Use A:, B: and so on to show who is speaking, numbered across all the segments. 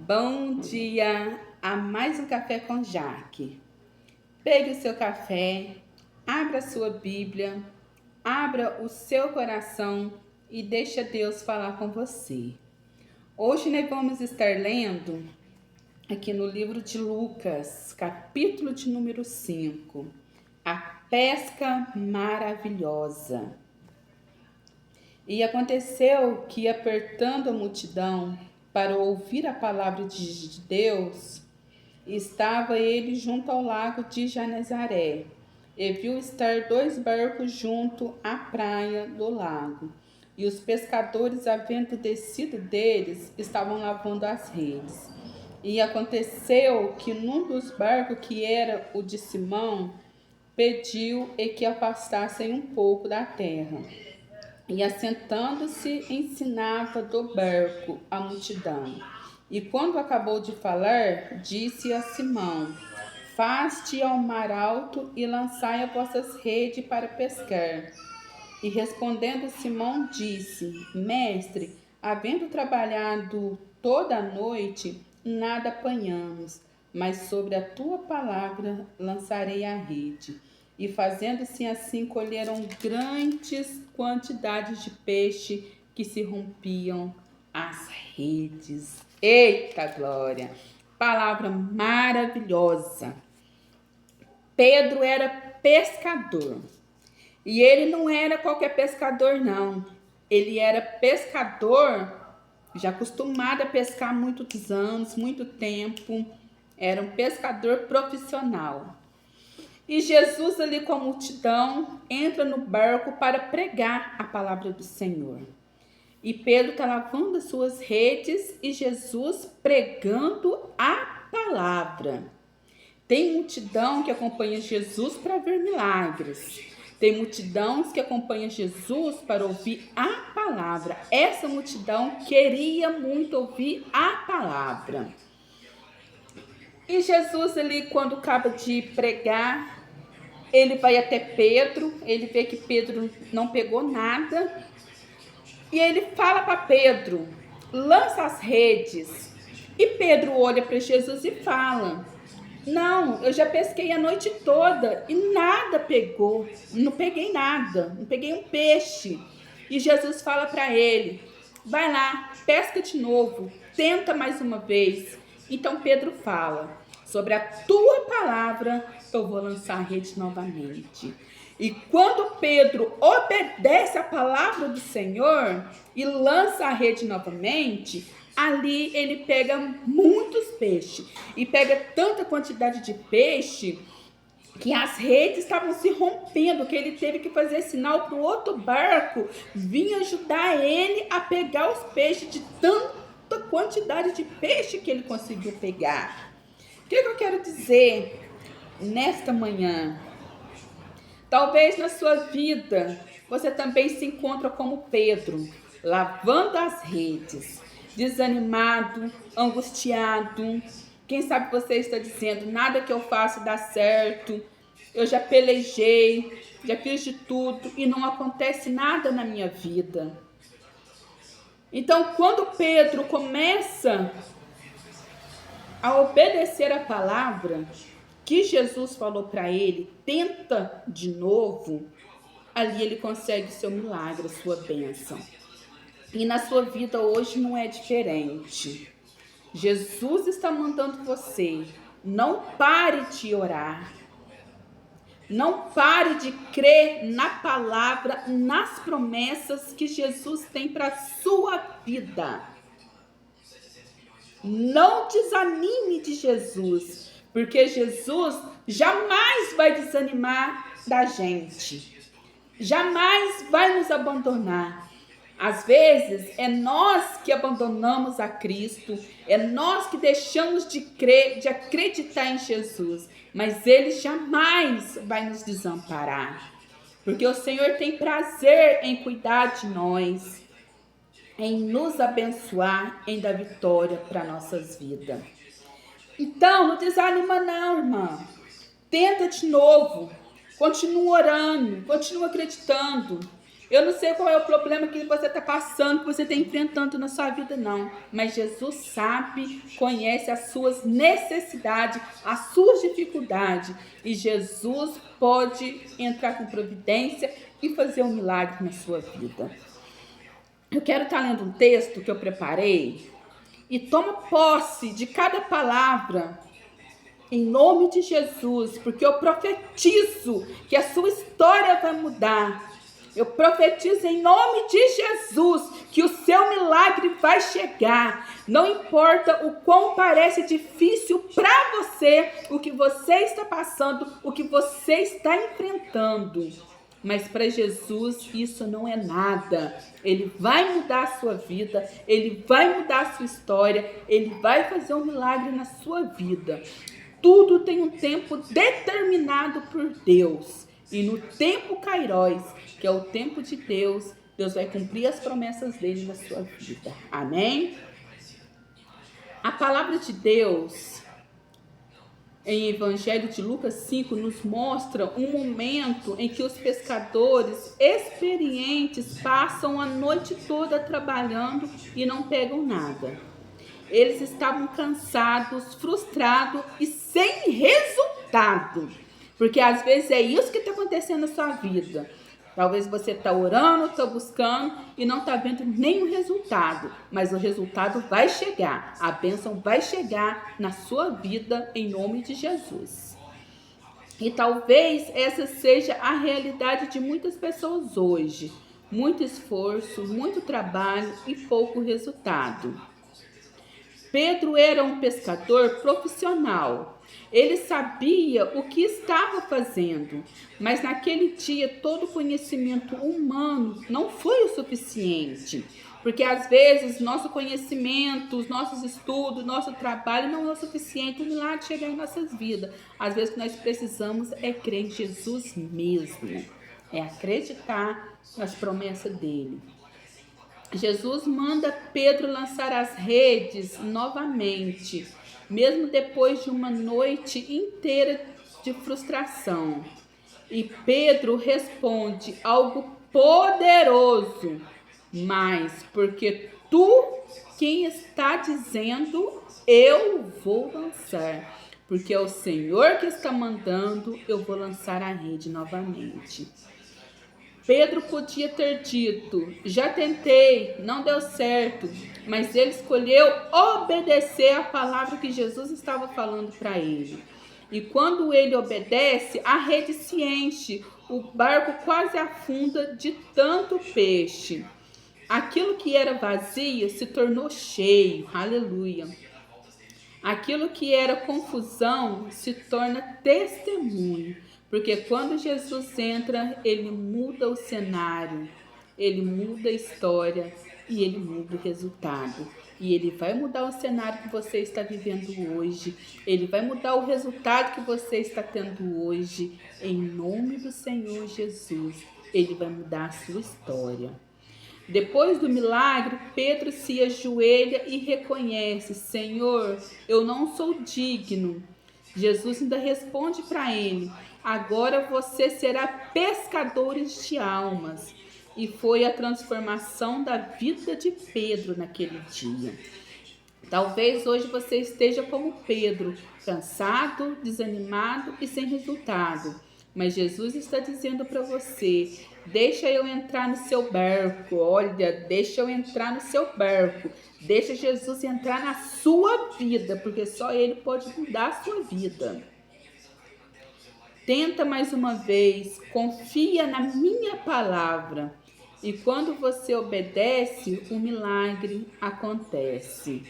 A: Bom dia a mais um Café com Jaque. Pegue o seu café, abra a sua Bíblia, abra o seu coração e deixa Deus falar com você. Hoje nós vamos estar lendo aqui no livro de Lucas, capítulo de número 5, a pesca maravilhosa. E aconteceu que, apertando a multidão para ouvir a palavra de Deus, estava ele junto ao lago de Genezaré, e viu estar 2 barcos junto à praia do lago. E os pescadores, havendo descido deles, estavam lavando as redes. E aconteceu que num dos barcos, que era o de Simão, pediu que afastassem um pouco da terra. E assentando-se, ensinava do barco a multidão. E quando acabou de falar, disse a Simão: Faze-te ao mar alto e lançai as vossas redes para pescar. E respondendo Simão, disse: Mestre, havendo trabalhado toda a noite, nada apanhamos, mas sobre a tua palavra lançarei a rede. E fazendo-se assim, colheram grandes quantidades de peixe, que se rompiam as redes. Eita glória! Palavra maravilhosa. Pedro era pescador. E ele não era qualquer pescador, não. Ele era pescador, já acostumado a pescar há muitos anos, muito tempo. Era um pescador profissional. E Jesus, ali com a multidão, entra no barco para pregar a palavra do Senhor. E Pedro está lavando as suas redes e Jesus pregando a palavra. Tem multidão que acompanha Jesus para ver milagres. Tem multidões que acompanham Jesus para ouvir a palavra. Essa multidão queria muito ouvir a palavra. E Jesus ali, quando acaba de pregar, ele vai até Pedro, ele vê que Pedro não pegou nada. E ele fala para Pedro: lança as redes. E Pedro olha para Jesus e fala: não, eu já pesquei a noite toda e nada pegou. Não peguei nada, não peguei um peixe. E Jesus fala para ele: vai lá, pesca de novo, tenta mais uma vez. Então Pedro fala: sobre a tua palavra eu vou lançar a rede novamente. E quando Pedro obedece a palavra do Senhor e lança a rede novamente, ali ele pega muitos peixes. E pega tanta quantidade de peixe que as redes estavam se rompendo, que ele teve que fazer sinal para o outro barco vir ajudar ele a pegar os peixes, de tanta quantidade de peixe que ele conseguiu pegar. O que eu quero dizer nesta manhã? Talvez na sua vida você também se encontra como Pedro, lavando as redes, desanimado, angustiado. Quem sabe você está dizendo: nada que eu faço dá certo, eu já pelejei, já fiz de tudo e não acontece nada na minha vida. Então, quando Pedro começa a obedecer a palavra que Jesus falou para ele, tenta de novo, ali ele consegue o seu milagre, a sua bênção. E na sua vida hoje não é diferente. Jesus está mandando você: não pare de orar. Não pare de crer na palavra, nas promessas que Jesus tem para a sua vida. Não desanime de Jesus, porque Jesus jamais vai desanimar da gente. Jamais vai nos abandonar. Às vezes é nós que abandonamos a Cristo, é nós que deixamos de crer, de acreditar em Jesus, mas Ele jamais vai nos desamparar, porque o Senhor tem prazer em cuidar de nós, em nos abençoar, em dar vitória para nossas vidas. Então, não desanima não, irmã. Tenta de novo, continua orando, continua acreditando. Eu não sei qual é o problema que você está passando, que você está enfrentando na sua vida, não. Mas Jesus sabe, conhece as suas necessidades, as suas dificuldades. E Jesus pode entrar com providência e fazer um milagre na sua vida. Eu quero estar lendo um texto que eu preparei. E toma posse de cada palavra em nome de Jesus, porque eu profetizo que a sua história vai mudar. Eu profetizo em nome de Jesus que o seu milagre vai chegar. Não importa o quão parece difícil para você, o que você está passando, o que você está enfrentando. Mas para Jesus isso não é nada. Ele vai mudar a sua vida, ele vai mudar a sua história, ele vai fazer um milagre na sua vida. Tudo tem um tempo determinado por Deus. E no tempo Kairos, que é o tempo de Deus, Deus vai cumprir as promessas dele na sua vida. Amém? A palavra de Deus, em Evangelho de Lucas 5, nos mostra um momento em que os pescadores experientes passam a noite toda trabalhando e não pegam nada. Eles estavam cansados, frustrados e sem resultado. Porque às vezes é isso que está acontecendo na sua vida. Talvez você está orando, está buscando e não está vendo nenhum resultado. Mas o resultado vai chegar. A bênção vai chegar na sua vida em nome de Jesus. E talvez essa seja a realidade de muitas pessoas hoje. Muito esforço, muito trabalho e pouco resultado. Pedro era um pescador profissional. Ele sabia o que estava fazendo, mas naquele dia todo conhecimento humano não foi o suficiente. Porque às vezes nosso conhecimento, os nossos estudos, nosso trabalho não é o suficiente para o milagre chegar em nossas vidas. Às vezes o que nós precisamos é crer em Jesus mesmo, é acreditar nas promessas dele. Jesus manda Pedro lançar as redes novamente, mesmo depois de uma noite inteira de frustração. E Pedro responde algo poderoso, mas porque tu quem está dizendo, eu vou lançar. Porque é o Senhor que está mandando, eu vou lançar a rede novamente. Pedro podia ter dito, já tentei, não deu certo, mas ele escolheu obedecer a palavra que Jesus estava falando para ele. E quando ele obedece, a rede se enche, o barco quase afunda de tanto peixe. Aquilo que era vazio se tornou cheio, aleluia. Aquilo que era confusão se torna testemunho. Porque quando Jesus entra, ele muda o cenário, ele muda a história e ele muda o resultado. E ele vai mudar o cenário que você está vivendo hoje, ele vai mudar o resultado que você está tendo hoje. Em nome do Senhor Jesus, ele vai mudar a sua história. Depois do milagre, Pedro se ajoelha e reconhece, Senhor, eu não sou digno. Jesus ainda responde para ele, agora você será pescadores de almas. E foi a transformação da vida de Pedro naquele dia. Talvez hoje você esteja como Pedro, cansado, desanimado e sem resultado. Mas Jesus está dizendo para você, deixa eu entrar no seu barco, olha, deixa eu entrar no seu barco. Deixa Jesus entrar na sua vida, porque só Ele pode mudar a sua vida. Tenta mais uma vez, confia na minha palavra. E quando você obedece, o milagre acontece.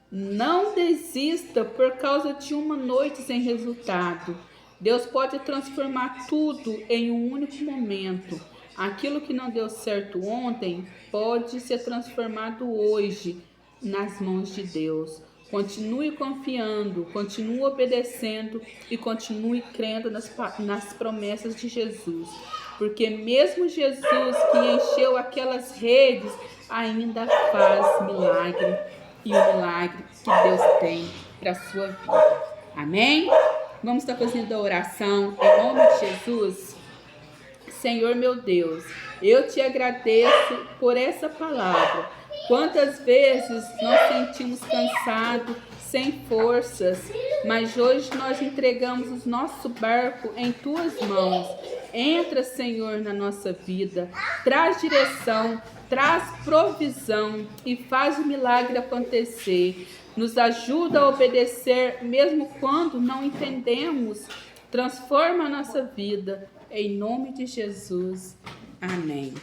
A: Não desista por causa de uma noite sem resultado. Deus pode transformar tudo em um único momento. Aquilo que não deu certo ontem pode ser transformado hoje nas mãos de Deus. Continue confiando, continue obedecendo e continue crendo nas promessas de Jesus. Porque mesmo Jesus que encheu aquelas redes ainda faz milagre. E o milagre que Deus tem para a sua vida. Amém? Vamos estar fazendo a oração em nome de Jesus. Senhor meu Deus, eu te agradeço por essa palavra. Quantas vezes nós sentimos cansados, sem forças, mas hoje nós entregamos o nosso barco em tuas mãos. Entra, Senhor, na nossa vida, traz direção, traz provisão e faz o milagre acontecer. Nos ajuda a obedecer mesmo quando não entendemos. Transforma a nossa vida. Em nome de Jesus. Amém.